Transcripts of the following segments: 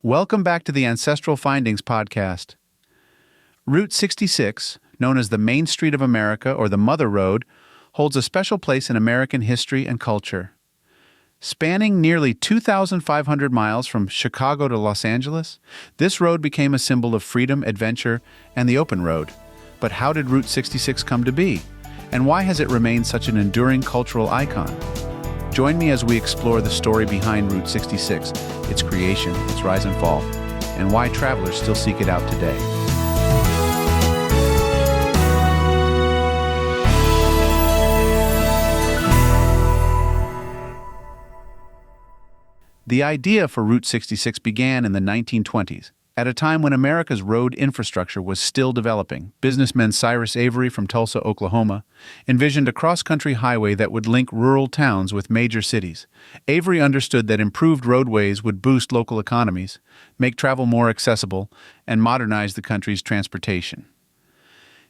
Welcome back to the Ancestral Findings podcast. Route 66, known as the Main Street of America or the Mother Road, holds a special place in American history and culture. Spanning nearly 2,500 miles from Chicago to Los Angeles, this road became a symbol of freedom, adventure, and the open road. But how did Route 66 come to be? And why has it remained such an enduring cultural icon? Join me as we explore the story behind Route 66, its creation, its rise and fall, and why travelers still seek it out today. The idea for Route 66 began in the 1920s. At a time when America's road infrastructure was still developing, businessman Cyrus Avery from Tulsa, Oklahoma, envisioned a cross-country highway that would link rural towns with major cities. Avery understood that improved roadways would boost local economies, make travel more accessible, and modernize the country's transportation.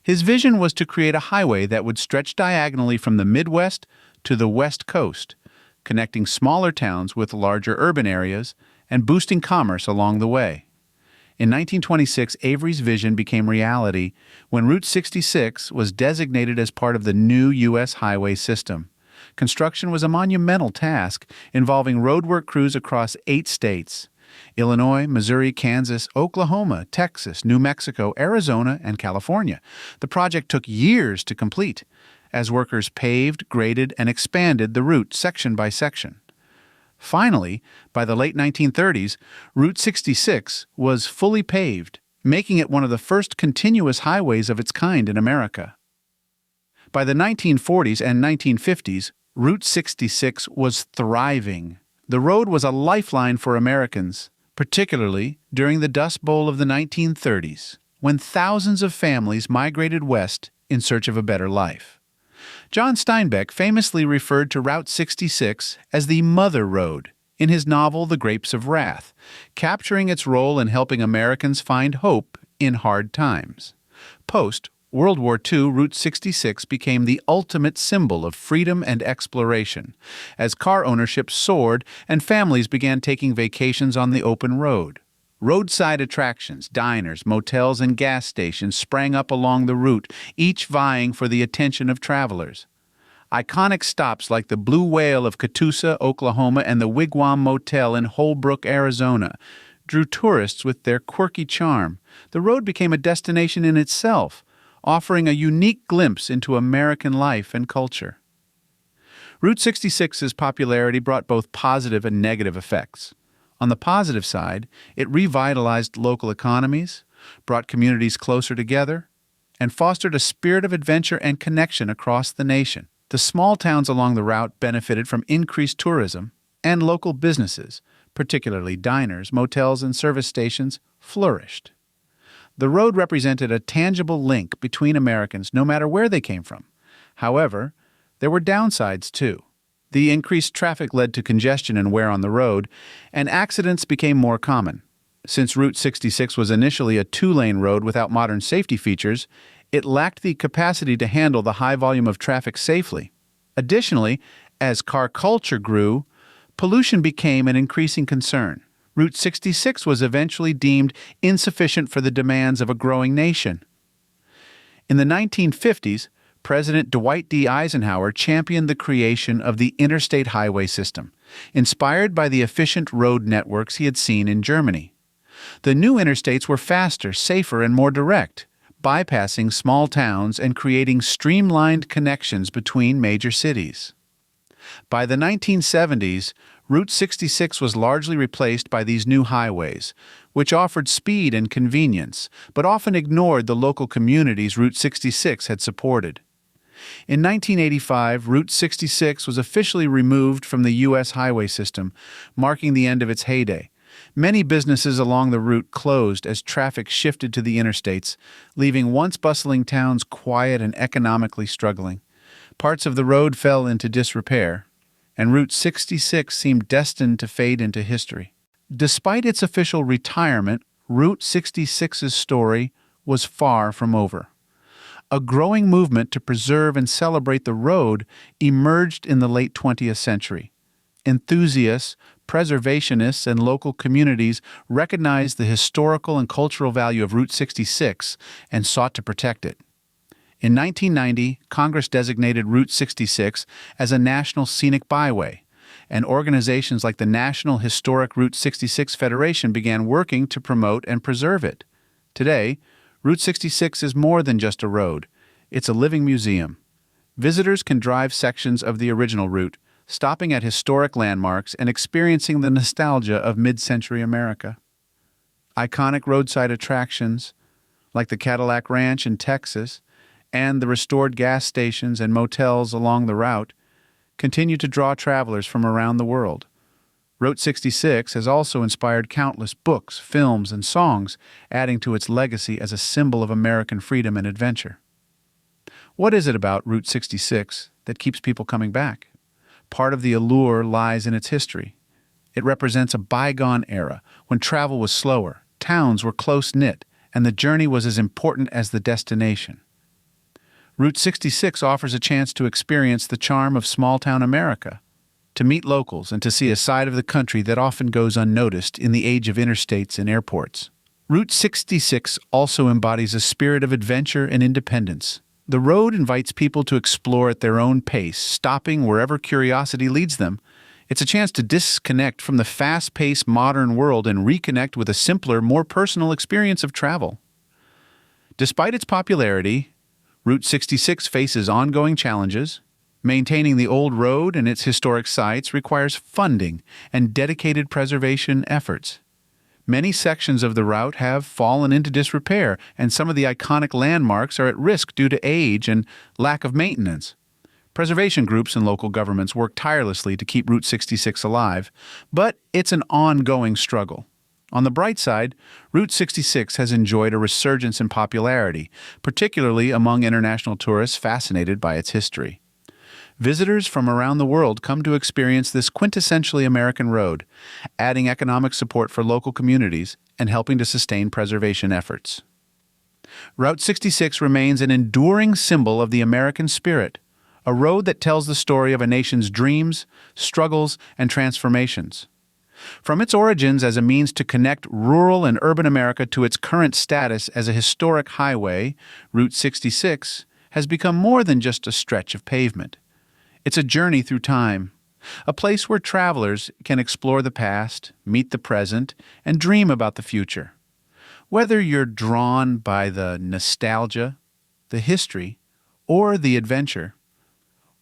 His vision was to create a highway that would stretch diagonally from the Midwest to the West Coast, connecting smaller towns with larger urban areas and boosting commerce along the way. In 1926, Avery's vision became reality when Route 66 was designated as part of the new U.S. highway system. Construction was a monumental task involving roadwork crews across 8 states: Illinois, Missouri, Kansas, Oklahoma, Texas, New Mexico, Arizona, and California. The project took years to complete, as workers paved, graded, and expanded the route section by section. Finally, by the late 1930s, Route 66 was fully paved, making it one of the first continuous highways of its kind in America. By the 1940s and 1950s, Route 66 was thriving. The road was a lifeline for Americans, particularly during the Dust Bowl of the 1930s, when thousands of families migrated west in search of a better life. John Steinbeck famously referred to Route 66 as the Mother Road in his novel The Grapes of Wrath, capturing its role in helping Americans find hope in hard times. Post-World War II, Route 66 became the ultimate symbol of freedom and exploration, as car ownership soared and families began taking vacations on the open road. Roadside attractions, diners, motels, and gas stations sprang up along the route, each vying for the attention of travelers. Iconic stops like the Blue Whale of Catoosa, Oklahoma, and the Wigwam Motel in Holbrook, Arizona, drew tourists with their quirky charm. The road became a destination in itself, offering a unique glimpse into American life and culture. Route 66's popularity brought both positive and negative effects. On the positive side, it revitalized local economies, brought communities closer together, and fostered a spirit of adventure and connection across the nation. The small towns along the route benefited from increased tourism, and local businesses, particularly diners, motels, and service stations, flourished. The road represented a tangible link between Americans no matter where they came from. However, there were downsides too. The increased traffic led to congestion and wear on the road, and accidents became more common. Since Route 66 was initially a 2-lane road without modern safety features, it lacked the capacity to handle the high volume of traffic safely. Additionally, as car culture grew, pollution became an increasing concern. Route 66 was eventually deemed insufficient for the demands of a growing nation. In the 1950s, President Dwight D. Eisenhower championed the creation of the interstate highway system, inspired by the efficient road networks he had seen in Germany. The new interstates were faster, safer, and more direct, bypassing small towns and creating streamlined connections between major cities. By the 1970s, Route 66 was largely replaced by these new highways, which offered speed and convenience, but often ignored the local communities Route 66 had supported. In 1985, Route 66 was officially removed from the U.S. highway system, marking the end of its heyday. Many businesses along the route closed as traffic shifted to the interstates, leaving once bustling towns quiet and economically struggling. Parts of the road fell into disrepair, and Route 66 seemed destined to fade into history. Despite its official retirement, Route 66's story was far from over. A growing movement to preserve and celebrate the road emerged in the late 20th century. enthusiasts, preservationists, and local communities recognized the historical and cultural value of Route 66 and sought to protect it. In 1990, Congress designated Route 66 as a National Scenic Byway, and organizations like the National Historic Route 66 Federation began working to promote and preserve it. Today, Route 66 is more than just a road. It's a living museum. Visitors can drive sections of the original route, stopping at historic landmarks and experiencing the nostalgia of mid-century America. Iconic roadside attractions, like the Cadillac Ranch in Texas, and the restored gas stations and motels along the route, continue to draw travelers from around the world. Route 66 has also inspired countless books, films, and songs, adding to its legacy as a symbol of American freedom and adventure. What is it about Route 66 that keeps people coming back? Part of the allure lies in its history. It represents a bygone era when travel was slower, towns were close-knit, and the journey was as important as the destination. Route 66 offers a chance to experience the charm of small-town America, to meet locals and to see a side of the country that often goes unnoticed in the age of interstates and airports. Route 66 also embodies a spirit of adventure and independence. The road invites people to explore at their own pace, stopping wherever curiosity leads them. It's a chance to disconnect from the fast-paced modern world and reconnect with a simpler, more personal experience of travel. Despite its popularity, Route 66 faces ongoing challenges. Maintaining the old road and its historic sites requires funding and dedicated preservation efforts. Many sections of the route have fallen into disrepair, and some of the iconic landmarks are at risk due to age and lack of maintenance. Preservation groups and local governments work tirelessly to keep Route 66 alive, but it's an ongoing struggle. On the bright side, Route 66 has enjoyed a resurgence in popularity, particularly among international tourists fascinated by its history. Visitors from around the world come to experience this quintessentially American road, adding economic support for local communities and helping to sustain preservation efforts. Route 66 remains an enduring symbol of the American spirit, a road that tells the story of a nation's dreams, struggles, and transformations. From its origins as a means to connect rural and urban America to its current status as a historic highway, Route 66 has become more than just a stretch of pavement. It's a journey through time, a place where travelers can explore the past, meet the present, and dream about the future. Whether you're drawn by the nostalgia, the history, or the adventure,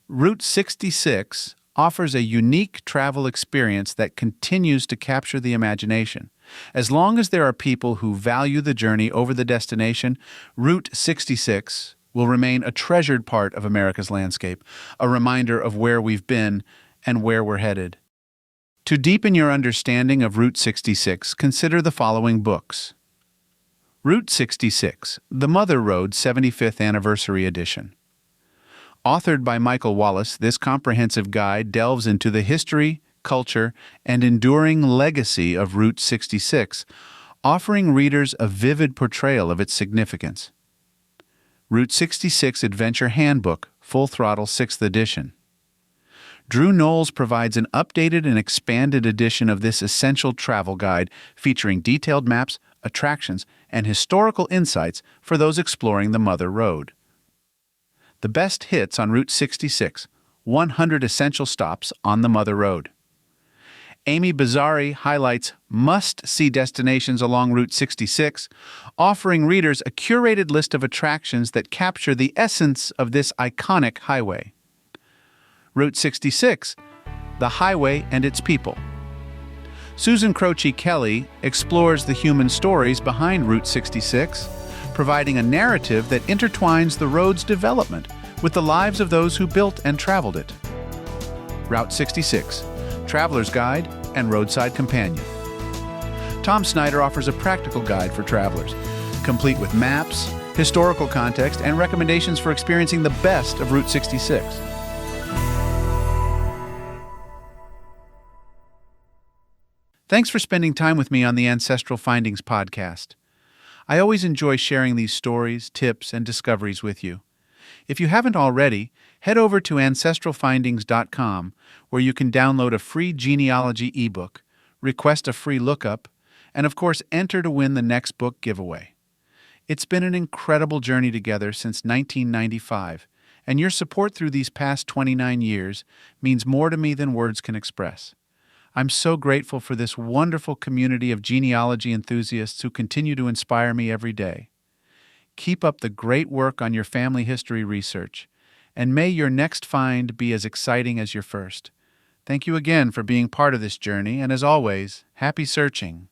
Route 66 offers a unique travel experience that continues to capture the imagination. As long as there are people who value the journey over the destination, Route 66 will remain a treasured part of America's landscape, a reminder of where we've been and where we're headed. To deepen your understanding of Route 66, consider the following books. Route 66, The Mother Road 75th Anniversary Edition. Authored by Michael Wallace, this comprehensive guide delves into the history, culture, and enduring legacy of Route 66, offering readers a vivid portrayal of its significance. Route 66 Adventure Handbook, Full-Throttle 6th Edition. Drew Knowles provides an updated and expanded edition of this essential travel guide featuring detailed maps, attractions, and historical insights for those exploring the Mother Road. The best hits on Route 66, 100 essential stops on the Mother Road. Amy Bazzari highlights must-see destinations along Route 66, offering readers a curated list of attractions that capture the essence of this iconic highway. Route 66, The Highway and Its People. Susan Croce Kelly explores the human stories behind Route 66, providing a narrative that intertwines the road's development with the lives of those who built and traveled it. Route 66, Traveler's Guide and Roadside Companion. Tom Snyder offers a practical guide for travelers, complete with maps, historical context, and recommendations for experiencing the best of Route 66. Thanks for spending time with me on the Ancestral Findings podcast. I always enjoy sharing these stories, tips, and discoveries with you. If you haven't already, head over to ancestralfindings.com where you can download a free genealogy ebook, request a free lookup, and of course enter to win the next book giveaway. It's been an incredible journey together since 1995, and your support through these past 29 years means more to me than words can express. I'm so grateful for this wonderful community of genealogy enthusiasts who continue to inspire me every day. Keep up the great work on your family history research, and may your next find be as exciting as your first. Thank you again for being part of this journey, and as always, happy searching.